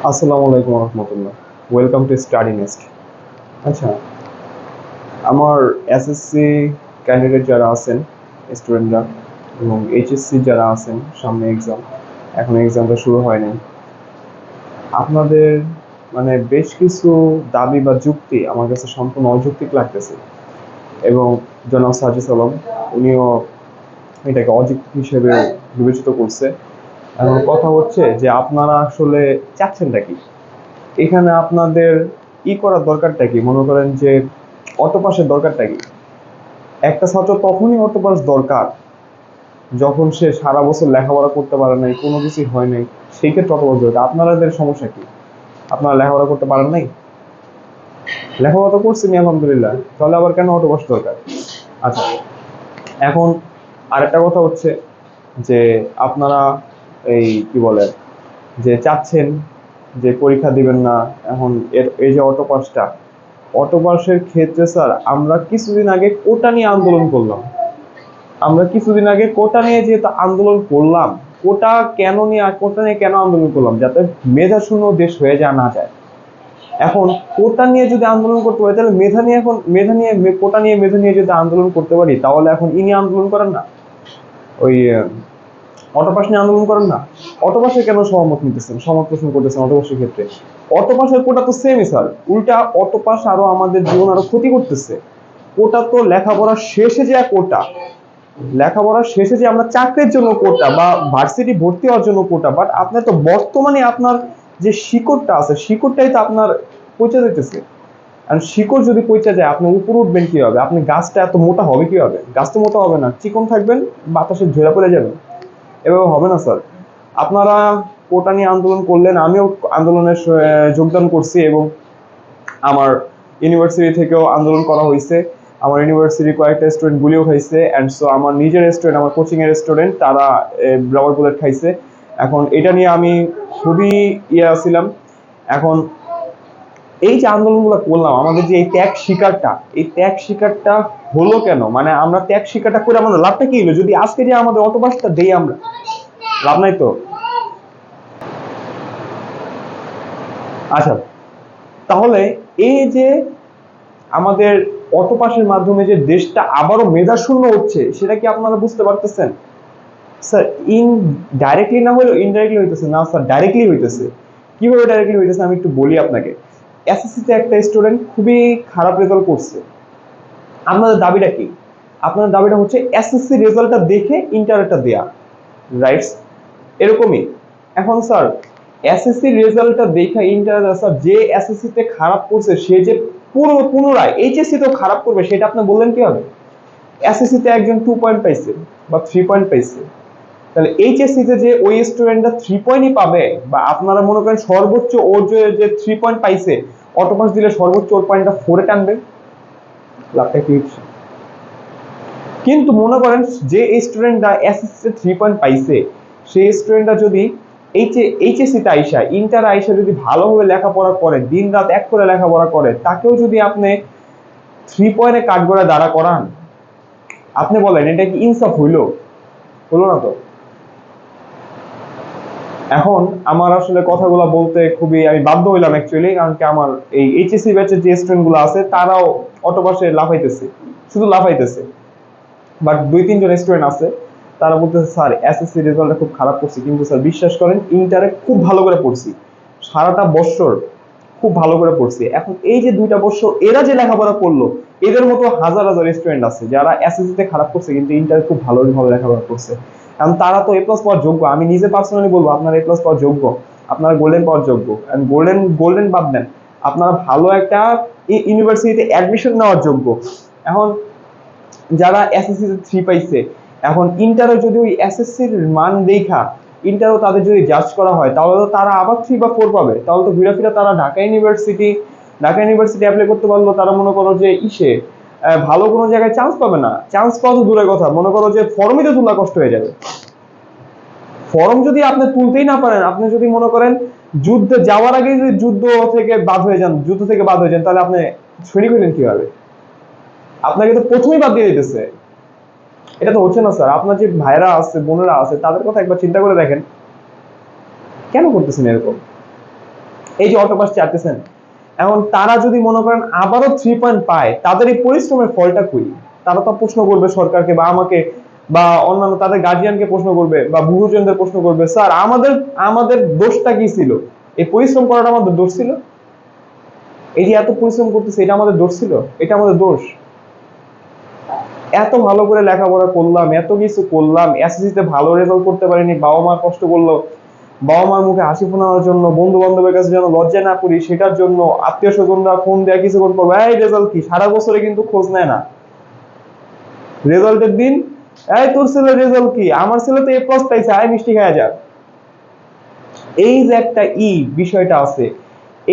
আসসালামু আলাইকুম রহমতুল্লাহ। Welcome to Study Nest. আচ্ছা, আমার এসএসসি ক্যান্ডিডেট যারা আছেন, স্টুডেন্টরা, এবং এইচএসসি যারা আছেন, সামনে এক্সাম, এখন এক্সামটা শুরু হয়নি। আপনাদের মানে বেশ কিছু দাবি বা যুক্তি আমার কাছে সম্পূর্ণ অযৌক্তিক লাগতেছে, এবং জনাব সাজিদ আলম উনিও এটাকে অযৌক্তিক হিসেবে বিবেচিত করছে। এখন কথা হচ্ছে যে আপনারা আসলে চাচ্ছেনটা কি এখানে? আপনাদের করার দরকারটা কি? মনে করেন যে অটোপাসের দরকারটা কি? একটা ছাত্র তখনই অটোপাস দরকার যখন সে সারা বছর লেখাপড়া করতে পারে নাই, কোনো কিছুই হয় নাই, সেই ক্ষেত্রে অটোপাস দরকার। আপনাদের সমস্যা কি? আপনারা লেখাপড়া করতে পারেন নাই? লেখাপড়া তো করছেনি আলহামদুলিল্লাহ, তাহলে আবার কেন অটোপাস দরকার? আচ্ছা, এখন আরেকটা কথা হচ্ছে যে আপনারা এই কি বলে যে চাচ্ছেন যে পরীক্ষা দিবেন না। এখন এই যে অটোপাসের ক্ষেত্রে স্যার আমরা কিছুদিন আগে কোটা নিয়ে আন্দোলন করলাম। যেহেতু আন্দোলন করলাম, কোটা নিয়ে কেন আন্দোলন করলাম? যাতে মেধা শূন্য দেশ হয়ে না যায়। এখন কোটা নিয়ে যদি আন্দোলন করতে পারি, তাহলে মেধা নিয়ে যদি আন্দোলন করতে পারি, তাহলে এখন ইনি আন্দোলন করেন না, ওই অটোপাস নিয়ে আন্দোলন করেন না। অটোপাসে কেন সহমত পোষণ করতেছেন অটোপাসের ক্ষেত্রে? অটোপাসের কোটা তো সেমই স্যার, উল্টা অটোপাস আরো আমাদের জীবন আরো ক্ষতি করতেছে। কোটা তো লেখাপড়ার শেষে যে আমরা চাকরির জন্য কোটা বা ভার্সিটি ভর্তি হওয়ার জন্য কোটা, বাট আপনার তো বর্তমানে আপনার যে শিকড়টা আছে, শিকড়টাই তো আপনার পচে যাইতেছে। আর শিকড় যদি পচে যায়, আপনি উপরে উঠবেন কিভাবে? আপনি গাছটা এত মোটা হবে কিভাবে? গাছ তো মোটা হবে না, চিকন থাকবেন, বাতাসে ঝরে পড়ে যাবেন। এভাবে হবে না স্যার। আপনারা কোটা নিয়ে আন্দোলন করলেন, আমিও আন্দোলনে যোগদান করছি, এবং আমার ইউনিভার্সিটি থেকেও আন্দোলন করা হয়েছে। আমার ইউনিভার্সিটি কয়েকটা স্টুডেন্ট গুলিও খাইছে, অ্যান্ড সো আমার নিজের স্টুডেন্ট, আমার কোচিং এর স্টুডেন্ট, তারা রাবার বুলেট খাইছে। এখন এটা নিয়ে আমি খুবই ছিলাম। এখন এই যে আন্দোলনগুলো করলাম, আমাদের যে এই ত্যাগ শিকারটা হলো কেন? মানে আমরা ত্যাগ শিকারটা করে আমাদের লাভটা কি হলো? যদি আজকে যে আমাদের অটোপাসটা দেই আমরা, লাভ নাই তো। আচ্ছা, তাহলে এই যে আমাদের অটোপাসের মাধ্যমে যে দেশটা আবারও মেধাশূন্য হচ্ছে, সেটা কি আপনারা বুঝতে পারতেছেন? স্যার, ইন ডাইরেক্টলি না হলেও ইনডাইরেক্টলি হইতেছে। না স্যার, ডাইরেক্টলি হইতেছে। কিভাবে ডাইরেক্টলি হইতেছে আমি একটু বলি আপনাকে। এসএসসি তে একটা স্টুডেন্ট খুবই খারাপ রেজাল্ট করছে। আপনাদের দাবিটা কি? আপনাদের দাবিটা হচ্ছে এসএসসি রেজাল্টটা দেখে ইন্টারটা দেয়া, রাইটস? এরকমই। এখন স্যার, এসএসসি রেজাল্টটা দেখে ইন্টার, স্যার যে এসএসসি তে খারাপ করছে সে যে পুনরায় এইচএসসি তেও খারাপ করবে, সেটা আপনি বললেন কি হবে? এসএসসি তে একজন 2 পয়েন্ট পাইছে বা 3 পয়েন্ট পাইছে, তাহলে এইচএসসি তে যে ওই স্টুডেন্টটা 3 পয়েন্টই পাবে, বা আপনারা মনে করেন সর্বোচ্চ ওর যে 3 পয়েন্ট পাইছে, অটোপাস দিলে সর্বোচ্চ ওর পয়েন্টটা 4-এ টানবে। লাভটা কি হচ্ছে? কিন্তু মনে করেন যে স্টুডেন্টরা এসএসসি তে 3 পয়েন্ট পাইছে, সেই স্টুডেন্টরা যদি এইচএসসি তে আইসা, ইন্টার আইসা যদি ভালোভাবে লেখাপড়া করে, দিন রাত এক করে লেখাপড়া করে, তাকেও যদি আপনি 3 পয়েন্টে কাঠগড়ায় দাঁড়া করান, আপনি বলেন এটা কি ইনসাফ হইলো? হলো না তো। এখন আমার আসলে কথাগুলো বলতে খুবই আমি বাধ্য হইলাম অ্যাকচুয়ালি, কারণ কি আমার এই এইচএসসি ব্যাচের যে স্টুডেন্ট গুলো আছে, তারাও অটোপাসে লাফাইতেছে, শুধু লাফাইতেছে। বাট 2-3 জন স্টুডেন্ট আছে, তারা বলতেছে স্যার এসএসসি রেজাল্টটা খুব খারাপ করছি, কিন্তু স্যার বিশ্বাস করেন ইন্টারে খুব ভালো করে পড়ছি, সারাটা বছর খুব ভালো করে পড়ছি। এখন এই যে 2টা বছর এরা যে লেখাপড়া করলো, এদের মতো হাজার হাজার স্টুডেন্ট আছে যারা এসএসসি তে খারাপ করছে কিন্তু ইন্টারে খুব ভালোভাবে লেখাপড়া করছে। কারণ তারা তো এ প্লাস পাওয়ার যোগ্য। আমি নিজে পার্সোনালি বলবো আপনারা এ প্লাস পাওয়ার যোগ্য, আপনারা গোল্ডেন পাওয়ার যোগ্য। গোল্ডেন বাদ দেন, আপনারা ভালো একটা ইউনিভার্সিটিতে অ্যাডমিশন নেওয়ার যোগ্য। এখন যারা এসএসসি তে 3 পাইছে, এখন ইন্টারও যদি ওই এসএসসির মান দেখা ইন্টারও তাদের যদি জাজ করা হয়, তাহলে তো তারা আবার 3 বা 4 পাবে। তাহলে তো ঘুরে ফিরে তারা ঢাকা ইউনিভার্সিটি অ্যাপ্লাই করতে পারলো। তারা মনে করো যে ভালো কোনো জায়গায় চান্স পাবে না। চান্স পাওয়া তো দূরের কথা, মনে করো যে ফর্মই তো তোলা কষ্ট হয়ে যাবে। ফর্ম যদি আপনি তুলতেই না পারেন, আপনি যদি মনে করেন যুদ্ধে যাওয়ার আগে যদি যুদ্ধ থেকে বাদ হয়ে যান, তাহলে আপনি সৈনিক হইলেন কিভাবে? আপনাকে তো প্রথমেই বাদ দিয়ে দিতেছে। এটা তো হচ্ছে না স্যার। আপনার যে ভাইরা আছে, বোনেরা আছে, তাদের কথা একবার চিন্তা করে দেখেন, কেন করতেছেন এরকম? এই যে অটোপাস চাইতেছেন, এখন তারা যদি মনে করেন আবারও 3 পয়েন্ট পায়, তাদের এই পরিশ্রমের ফলটা কই? তারা তো প্রশ্ন করবে সরকারকে বা আমাকে বা অন্যান্য তাদের গার্জিয়ানকে প্রশ্ন করবে বা গুরুজনদের প্রশ্ন করবে, স্যার আমাদের আমাদের দোষটা কি ছিল? এই পরিশ্রম করাটা আমাদের দোষ ছিল? এই যে এত পরিশ্রম করতেছে, এটা আমাদের দোষ ছিল? এটা আমাদের দোষ? এত ভালো করে লেখাপড়া করলাম, এত কিছু করলাম, এসএসসিতে ভালো রেজাল্ট করতে পারিনি, বাবা মা কষ্ট করলো, বাবা মার মুখে হাসি ফোটানোর জন্য, বন্ধু বান্ধবের কাছে যেন লজ্জা না করি সেটার জন্য আত্মীয় স্বজনরা ফোন দেওয়া কিছুক্ষণ করবো, এই রেজাল্ট কি, সারা বছরে কিন্তু খোঁজ নেয় না। রেজাল্টের দিন, এই তোর ছেলের রেজাল্ট কি, আমার ছেলে তো এ প্লাস পাইছে, আয় মিষ্টি খাওয়া যাক। এই যে একটা বিষয়টা আছে,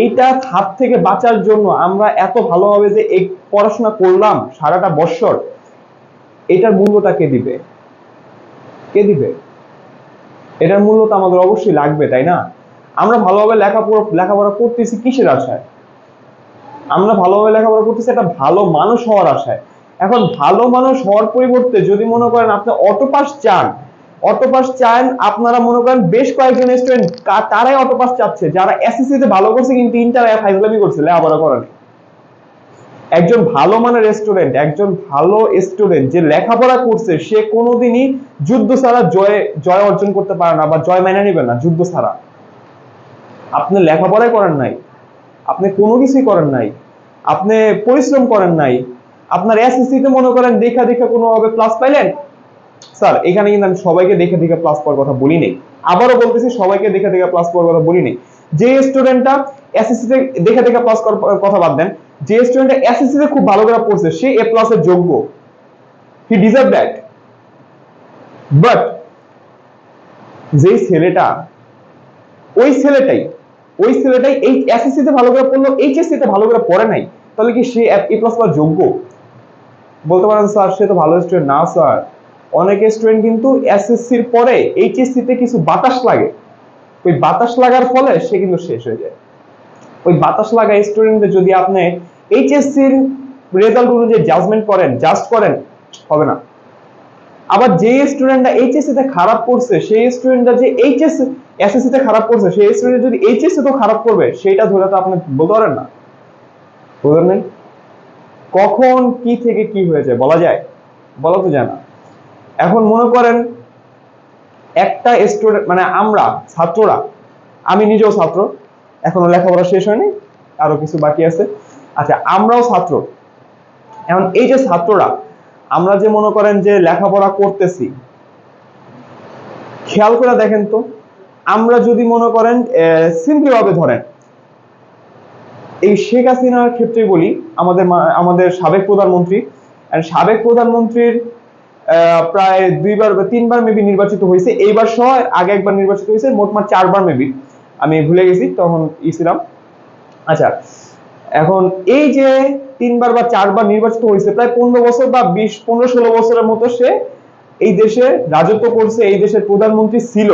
এইটা হাত থেকে বাঁচার জন্য আমরা এত ভালোভাবে যে এই পড়াশোনা করলাম সারাটা বছর, এটার মূল্যটা কে দিবে? কে দিবে? এটার মূল্য তো আমাদের অবশ্যই লাগবে, তাই না? আমরা ভালোভাবে লেখাপড়া করতেছি কিসের আশায়? আমরা ভালোভাবে লেখাপড়া করতেছি একটা ভালো মানুষ হওয়ার আশায়। এখন ভালো মানুষ হওয়ার পরিবর্তে যদি মনে করেন আপনি অটোপাস চান, অটোপাস চান, আপনারা মনে করেন বেশ কয়েকজন স্টুডেন্ট তারাই অটোপাস চাচ্ছে যারা এসএসসি তে ভালো করছে কিন্তু ইন্টার ফাইজলামি করছে, লেখাপড়া করে না। একজন ভালো মানের স্টুডেন্ট, একজন ভালো স্টুডেন্ট যে লেখাপড়া করছে, সে কোনোদিনই যুদ্ধ ছাড়া জয় অর্জন করতে পারে না বা জয় মেনে নেবে না যুদ্ধ ছাড়া। আপনি লেখাপড়াই করেন নাই, আপনি কোনো কিছুই করেন নাই, আপনি পরিশ্রম করেন নাই, আপনার এসএসসি তে মনে করেন দেখা দেখা কোনোভাবে প্লাস পাইলেন। স্যার এখানে কিন্তু আমি সবাইকে দেখে দেখে প্লাস পাওয়ার কথা বলি নাই, আবারও বলতেছি সবাইকে দেখে দেখে প্লাস পাওয়ার কথা বলি নাই। যে স্টুডেন্টটা এসএসসি তে দেখে দেখে প্লাস করার কথা বাদ দেন, যে স্টুডেন্টটা এসএসসি তে খুব ভালো করে পড়ছে সে এ প্লাস এর যোগ্য, হি ডিজার্ভ দ্যাট। বাট যেই ছেলেটা, ওই ছেলেটাই এই এসএসসি তে ভালো করে পড়লো, এইচএসসি তে ভালো করে পড়ে নাই, তাহলে কি সে এ প্লাস পাওয়ার যোগ্য? বলতে পারেন স্যার সে তো ভালো স্টুডেন্ট না। স্যার অনেক স্টুডেন্ট কিন্তু এসএসসির পরে এইচএসসি তে কিছু বাতাস লাগে, ওই বাতাস লাগার ফলে সে কিন্তু শেষ হয়ে যায়। ওই বাতাস লাগা স্টুডেন্টদের যদি আপনি এইচএসসির রেজাল্ট অনুযায়ী জাজ করেন, হবে না। আবার যে স্টুডেন্টরা এইচএসসি তে খারাপ করছে, সেই স্টুডেন্টরা যে এসএসসি তে খারাপ করছে, সেই স্টুডেন্ট যদি এইচএসসি তো খারাপ করবে, সেটা ধরে তো আপনি বলতে পারেন না। বুঝলেন নাই? কখন কি থেকে কি হয়ে যায় বলা যায়? বলা তো যায় না। এখন মনে করেন একটা স্টুডেন্ট, মানে আমরা ছাত্ররা, আমি নিজেও ছাত্র, এখনো লেখাপড়া শেষ হয়নি, আরো কিছু বাকি আছে। আচ্ছা আমরাও ছাত্র। এখন এই যে ছাত্ররা, আমরা যে মনে করেন যে লেখাপড়া করতেছি, খেয়াল করে দেখেন তো, আমরা যদি মনে করেন সিম্পলি ভাবে ধরেন, এই শেখ হাসিনার ক্ষেত্রে বলি, আমাদের সাবেক প্রধানমন্ত্রী, সাবেক প্রধানমন্ত্রীর প্রায় 2বার বা 3বার মেবি নির্বাচিত হয়েছে, এইবার সহ আগে একবার নির্বাচিত হয়েছে, মোটমাট 4বার মেবি, আমি ভুলে গেছি তখন ছিলাম। আচ্ছা এখন এই যে 3বার বা 4বার নির্বাচিত হয়েছে, প্রায় 15 বছর বা 15-16 বছরের মতো সে এই দেশে রাজত্ব করছে, এই দেশের প্রধানমন্ত্রী ছিল।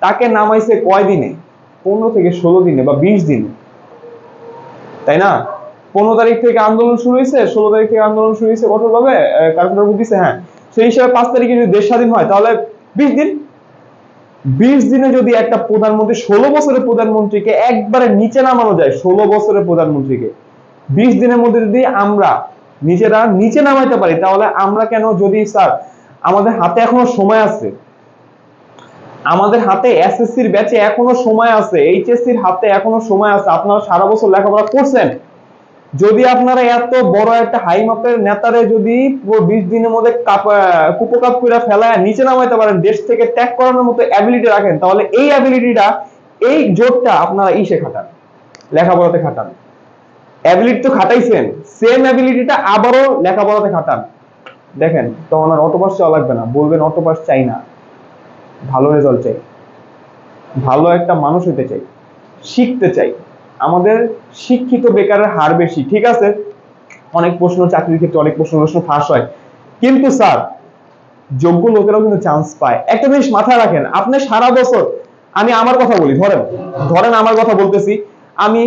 তাকে নামাইছে কয় দিনে? 15 থেকে 16 দিনে বা 20 দিনে, তাই না? 15 তারিখ থেকে আন্দোলন শুরু হয়েছে, 16 তারিখ থেকে আন্দোলন শুরু হয়েছে কঠোরভাবে, কার্যকর দিচ্ছে, হ্যাঁ সেই হিসাবে 5 তারিখে যদি দেশ স্বাধীন হয় তাহলে 20 দিন। 20 দিনে যদি একটা প্রধানমন্ত্রী, 16 বছরের প্রধানমন্ত্রীকে একবারে নিচে নামানো যায়, 16 বছরের প্রধানমন্ত্রীকে 20 দিনের মধ্যে যদি আমরা নিজেরা নিচে নামাইতে পারি, তাহলে আমরা কেন, যদি স্যার আমাদের হাতে এখনো সময় আছে, আমাদের হাতে এসএসসির ব্যাচে এখনো সময় আছে, এইচএসসির হাতে এখনো সময় আছে, আপনারা সারা বছর লেখাপড়া করছেন, যদি আপনারা এত বড় একটা হাই মাপের নেতারে যদি 20 দিনের মধ্যে কুপকাপ করে ফেলায় নিচে নামাইতে পারেন, দেশ থেকে ত্যাগ করানোর মতো অ্যাবিলিটি রাখেন, তাহলে এই অ্যাবিলিটিটা, এই জোরটা আপনারা ইসে খাটান, লেখাপড়াতে খাটান। অ্যাবিলিটি তো খাটাইছেন, সেম অ্যাবিলিটিটা আবারও লেখাপড়াতে খাটান, দেখেন তখন আর অটোপাস চাওয়া লাগবে না। বলবেন অটোপাস চাই না, ভালো রেজাল্ট চাই, ভালো একটা মানুষ হতে চাই, শিখতে চাই। আমাদের শিক্ষিত বেকারের হার বেশি, ঠিক আছে, অনেক প্রশ্ন চাকরির ক্ষেত্রে অনেক প্রশ্ন ফাঁস হয়, কিন্তু স্যার যোগ্য লোকেরাও কিন্তু চান্স পায়। একটা জিনিস মাথায় রাখেন, আপনি সারা বছর, আমি আমার কথা বলি, ধরেন আমার কথা বলতেছি, আমি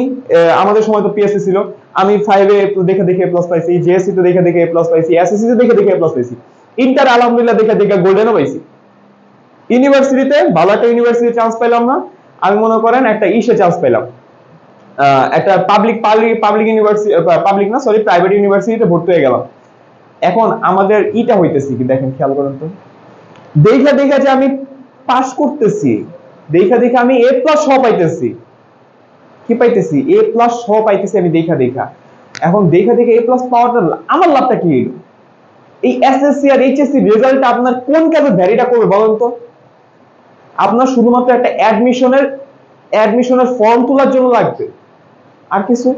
আমাদের সময় তো পিএসসি ছিল, আমি 5 এ দেখে দেখে প্লাস পাইছি, জেএসসি তে দেখে দেখে প্লাস পাইছি, এসএসসি তে দেখে দেখে প্লাস পাইছি, ইন্টার আলহামদুলিল্লাহ দেখে দেখে গোল্ডেনও পাইছি। ইউনিভার্সিটিতে ভালো একটা ইউনিভার্সিটি চান্স পেলাম না, আমি মনে করেন একটা চান্স পেলাম, একটা পাবলিক ইউনিভার্সিটি, পাবলিক না সরি প্রাইভেট ইউনিভার্সিটিতে ভর্তি হয়ে গেলাম। এখন আমাদের ইটা হইতেছি কি দেখেন, খেয়াল করেন তো, দেখা দেখা যে আমি পাস করতেছি, দেখা দেখা আমি এ প্লাস সহ পাইতেছি, কি পাইতেছি, এ প্লাস সহ পাইতেছি আমি দেখা দেখা। এখন দেখা দেখা এ প্লাস পাওয়াটা আমার লাভটা কি হইলো? এই এসএসসি আর এইচএসসি রেজাল্টটা আপনার কোন কাজে ভ্যারিটা করবে বলেন তো? আপনার শুধুমাত্র একটা অ্যাডমিশনের ফর্ম তোলার জন্য লাগবে, আর কিছু।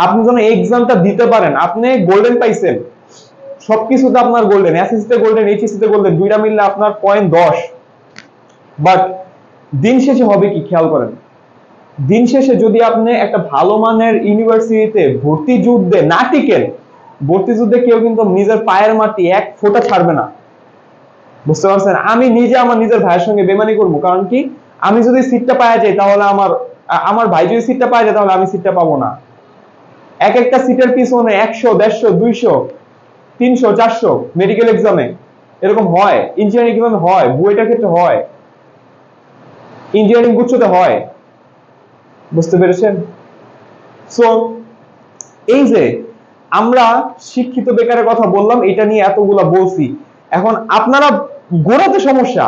আপনি যখন এক্সামটা দিতে পারেন, আপনি গোল্ডেন পাইছেন, সবকিছুতে আপনার গোল্ডেন, এসএসসি তে গোল্ডেন, এইচএসসি তে গোল্ডেন, দুইটা মিললে আপনার পয়েন্ট 10। বাট দিন শেষে হবে কি, খেয়াল করেন, দিন শেষে যদি আপনি একটা ভালো মানের ইউনিভার্সিটিতে ভর্তি যুদ্ধে না টিকেন, ভর্তি যুদ্ধে কেউ কিন্তু নিজের পায়ের মাটি এক ফোঁটা ছাড়বে না, বুঝতে পারছেন? আমি নিজে আমার নিজের ভাইয়ের সঙ্গে বেমানি করবো, কারণ কি, আমি যদি সিটটা পাওয়া যাই তাহলে আমার ভাই যদি সিটটা পাওয়া যায় তাহলে আমি সিটটা পাবো না। এক একটা সিটের পিছনে 100, 150, 200, 300, 400 মেডিকেল এক্সামে এরকম হয়, ইঞ্জিনিয়ারিং এক্সামে হয়, বুয়েটের ক্ষেত্রে হয়, ইঞ্জিনিয়ারিং গুচ্ছতে হয়, বুঝতে পেরেছেন? সো এই যে আমরা শিক্ষিত বেকারের কথা বললাম, এটা নিয়ে এতগুলা বলছি, এখন আপনারা গোড়াতে সমস্যা,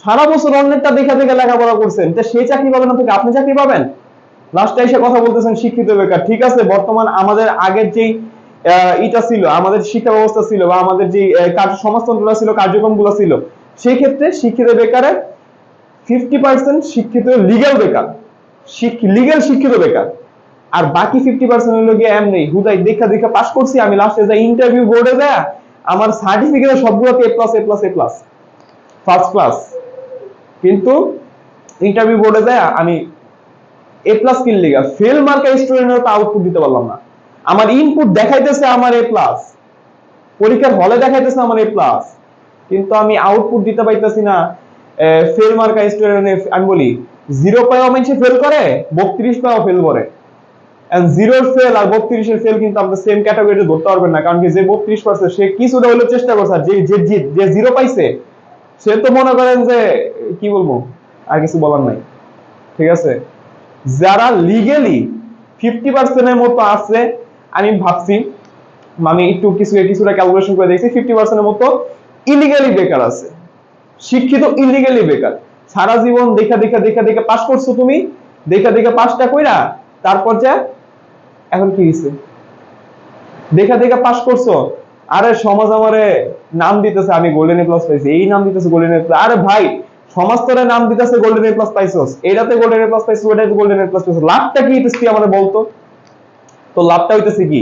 সারা বছর অন্যেরটা দেখা দেখে লেখাপড়া করছেন, তা সে চাকরি পাবেন না থেকে আপনি চাকরি পাবেন? লাস্টে এসে কথা বলতেছেন শিক্ষিত বেকার। ঠিক আছে, বর্তমান আমাদের আগের যেই ইটা ছিল, আমাদের শিক্ষা ব্যবস্থা ছিল, বা আমাদের যে সমাজতন্ত্রটা ছিল, কার্যক্রমগুলো ছিল, সেই ক্ষেত্রে শিক্ষিত বেকারের 50% শিক্ষিত লিগ্যাল বেকার, লিগ্যাল শিক্ষিত বেকার, আর বাকি 50% হলো গিয়ে এমনি হুদাই দেখা দেখা পাস করছি, আমি লাস্টে যাই ইন্টারভিউ বোর্ডে যায় আমার সার্টিফিকেট সবগুলোতে এ প্লাস এ প্লাস এ প্লাস ফার্স্ট ক্লাস, কিন্তু ইন্টারভিউ বোর্ডে যায় আমি এ প্লাস কিল লিগা ফেল মার্কা স্টুডেন্টের তো আউটপুট দিতে পারলাম না। আমার ইনপুট দেখাইতেছে আমার এ প্লাস, পরীক্ষার হলে দেখাইতেছে আমার এ প্লাস, কিন্তু আমি আউটপুট দিতে পাইতেছি না ফেল মার্কা স্টুডেন্ট। আমি বলি 0 পায়ও মানুষে ফেল করে, 32 পায়ও ফেল করে, এন্ড 0 ফেল আর 32 এর ফেল কিন্তু আপনি সেম ক্যাটাগরিতে ধরতে পারবেন না, কারণ কি যে 32 পাইছে সে কিছুটা হলেও চেষ্টা করছে, আর যে যে 0 পাইছে সে তো মনে করেন যে কি বলবো, আর কিছু বলার নাই। ঠিক আছে, যারা লিগেলি 50% এর মতো আছে, আমি ভাবছি, আমি একটু কিছুটা ক্যালকুলেশন করে দেখছি, 50% এর মতো ইলিগালি বেকার আছে, শিক্ষিত ইলিগালি বেকার। সারা জীবন দেখা দেখা দেখা দেখা পাস করছো তুমি, দেখা দেখা পাসটা কইরা তারপর যা এখন কি হইছে, দেখা দেখা পাস করছো, আরে সমাজ আমারে নাম দিতেছে আমি গোল্ডেন এ প্লাস পাইছি, এই নাম দিতেছে গোল্ডেন এ প্লাস। আরে ভাই, সমাজ তোরে নাম দিতেছে গোল্ডেন এ প্লাস পাইছস, এইটাতে গোল্ডেন এ প্লাস পাইছস, ওইটাতে গোল্ডেন এ প্লাস পাইছস, লাভটা কি তুই আমারে বলতো? তো লাভটা হইতেছে কি?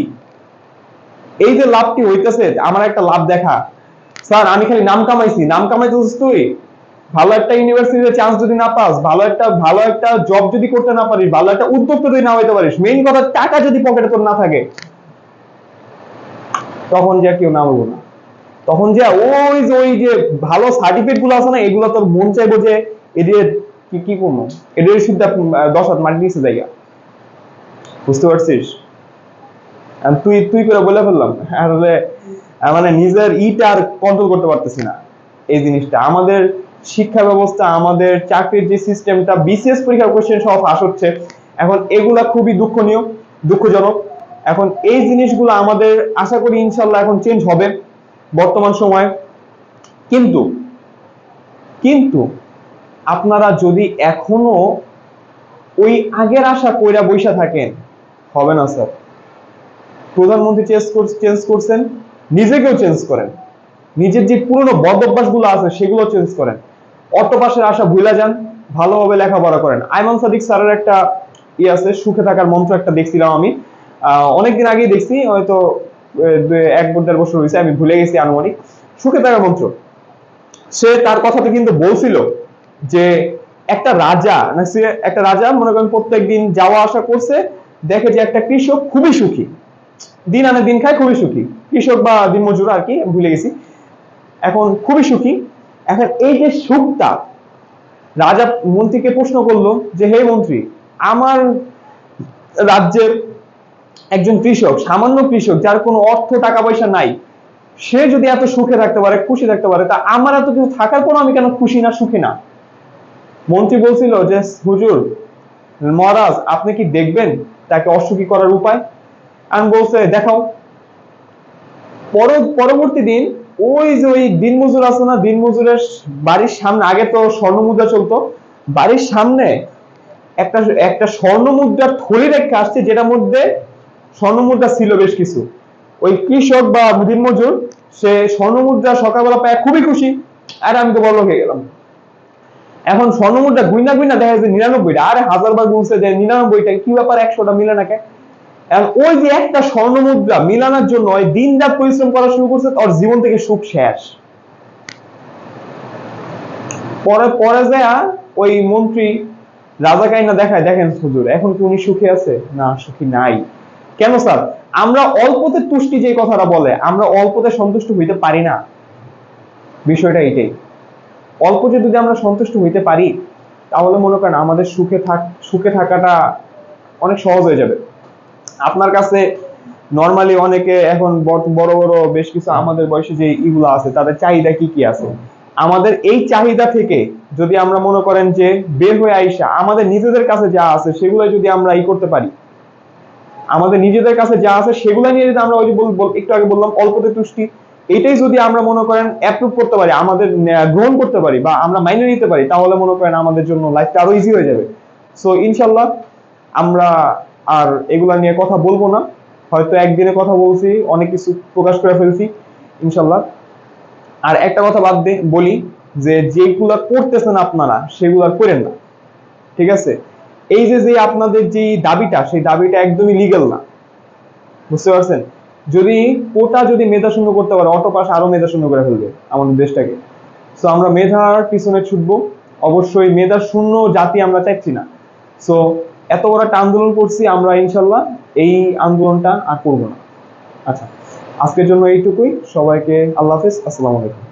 এই যে লাভটি হইতেছে, আমার একটা লাভ দেখা, স্যার আমি খালি নাম কামাইছি, নাম কামাইতেছিস তুই? ভালো একটা ইউনিভার্সিটিতে চান্স যদি না পাস, ভালো একটা জব যদি করতে না পারিস, ভালো একটা উদ্যোক্তা যদি না হইতে পারিস, মেইন কথা টাকা যদি পকেটে তোর না থাকে, তখন যে কেউ নামবো না, তখন যে ওই যে ভালো সার্টিফিকেট গুলো আছে না, এগুলো তোর মন চাইবো যে এদের কি করবো, এদের শুদ্ধ 10 হাত মাটি নিচে জায়গা, বুঝতে পারছিস? তুই তুই করে বলে ফেললাম, আসলে মানে নিজের ইটা আর কন্ট্রোল করতে পারতেছি না। এই জিনিসটা আমাদের শিক্ষা ব্যবস্থা, আমাদের চাকরির যে সিস্টেমটা, বিসিএস পরীক্ষার কোশ্চেন সব ফাঁস হচ্ছে এখন, এগুলা খুবই দুঃখনীয়, দুঃখজনক। এখন এই জিনিসগুলো আমাদের আশা করি ইনশাল্লাহ এখন চেঞ্জ হবে বর্তমান সময়ে। কিন্তু কিন্তু আপনারা যদি এখনো ওই আগের আশা কইরা বইসা থাকেন, হবে না স্যার। প্রধানমন্ত্রী চেঞ্জ করছেন, নিজেকেও চেঞ্জ করেন, নিজের যে পুরনো বদ অভ্যাস গুলো আছে সেগুলো চেঞ্জ করেন, অটোপাসের আশা ভুলে যান, ভালোভাবে লেখাপড়া করেন। আইমান সাদিক স্যারের একটা আছে, সুখে থাকার মন্ত্র একটা দেখছিলাম আমি, অনেকদিন আগেই দেখছি, হয়তো 1-1.5 বছর হয়েছে, আমি ভুলে গেছি আনুমানিক। সুখে থাকার মন্ত্র, সে তার কথাতে কিন্তু বলছিল যে একটা রাজা মনে করেন প্রত্যেকদিন যাওয়া আসা করছে, দেখে যে একটা কৃষক খুবই সুখী, দিন আনে দিন খায়, খুবই সুখী, কৃষক বা দিনমজুর আর কি, ভুলে গেছি, এখন খুবই সুখী। এখন এই যে সুখটা, রাজা মন্ত্রীকে প্রশ্ন করলো যে হে মন্ত্রী, আমার রাজ্যের একজন কৃষক, সামান্য কৃষক, যার কোনো অর্থ টাকা পয়সা নাই, সে যদি এত সুখে থাকতে পারে, খুশি থাকতে পারে, তা আমার এত কিছু থাকার পর আমি কেন খুশি না, সুখী না? মন্ত্রী বলছিল যে হুজুর, মহারাজ আপনি কি দেখবেন তাকে অসুখী করার উপায়? আমি বলছে দেখাও। পরবর্তী দিন ওই যে ওই দিনমজুর আছে না, দিনমজুরের বাড়ির সামনে, আগে তো স্বর্ণ মুদ্রা চলতো, বাড়ির সামনে একটা একটা স্বর্ণ মুদ্রার থলি রেখে আসছে, যেটার মধ্যে স্বর্ণ মুদ্রা ছিল বেশ কিছু। ওই কৃষক বা দিনমজুর সে স্বর্ণ মুদ্রা সকালবেলা পায় খুবই খুশি। আর আমি তো বড়লোক হয়ে গেলাম। এখন স্বর্ণ মুদ্রা গুইনা গুইনা দেখা যাচ্ছে 99টা, আরে হাজারবার গুনছে যে 99টা, কি ব্যাপার 100টা মিলে না কেন? ওই যে একটা স্বর্ণ মুদ্রা মিলানোর জন্য ওই দিন রাত পরিশ্রম করা শুরু করছে, ওর জীবন থেকে সুখ শেষ। পরে পরে যায় ওই মন্ত্রী রাজা কাইনা দেখায়, দেখেন হুজুর এখন কি উনি সুখী আছে? না, সুখী নাই। কেন স্যার? আমরা অল্পতে তুষ্টি, যে কথাটা বলে, আমরা অল্পতে সন্তুষ্ট হইতে পারি না। বিষয়টা এটাই, অল্প যদি আমরা সন্তুষ্ট হইতে পারি তাহলে মনে করেন আমাদের সুখে থাকাটা অনেক সহজ হয়ে যাবে। আপনার কাছে নরমালি অনেকে এখন বড় বড় বেশ কিছু আমাদের বয়সে যে ইগুলো আছে তাদের চাহিদা কি কি আছে, আমাদের এই চাহিদা থেকে যদি আমরা মনে করেন যে বের হয়ে আইসা আমাদের নিজেদের কাছে যা আছে সেগুলো যদি আমরা করতে পারি, আমাদের নিজেদের কাছে যা আছে সেগুলো নিয়ে যদি আমরা ওই যে একটু আগে বললাম অল্পতে তুষ্টি, এটাই যদি আমরা মনে করেন অ্যাপ্রুভ করতে পারি, আমাদের গ্রহণ করতে পারি বা আমরা মাইনে নিতে পারি, তাহলে মনে করেন আমাদের জন্য লাইফটা আরো ইজি হয়ে যাবে। সো ইনশাল্লাহ আমরা আর এগুলা নিয়ে কথা বলবো না। হয়তো একদিনে কথা বলছি, অনেক কিছু প্রকাশ করে ফেলছি ইনশাল্লাহ। আর একটা কথা বলি যে যেগুলা করতেছেন আপনারা সেগুলা করেন না, ঠিক আছে? এই যে যে আপনাদের যে দাবিটা, সেই দাবিটা একদমই লিগ্যাল না, বুঝতে পারছেন? যদি কোটা যদি মেধা শূন্য করতে পারে, অটো পাস আরো মেধা শূন্য করে ফেলবে আমাদের দেশটাকে। সো আমরা মেধার পিছনে ছুটবো, অবশ্যই মেধা শূন্য জাতি আমরা চাইছি না। সো এত বড় একটা আন্দোলন করছি আমরা, ইনশাল্লাহ এই আন্দোলনটা আর করবো না। আচ্ছা, আজকের জন্য এইটুকুই। সবাইকে আল্লাহ হাফেজ, আসসালামু আলাইকুম।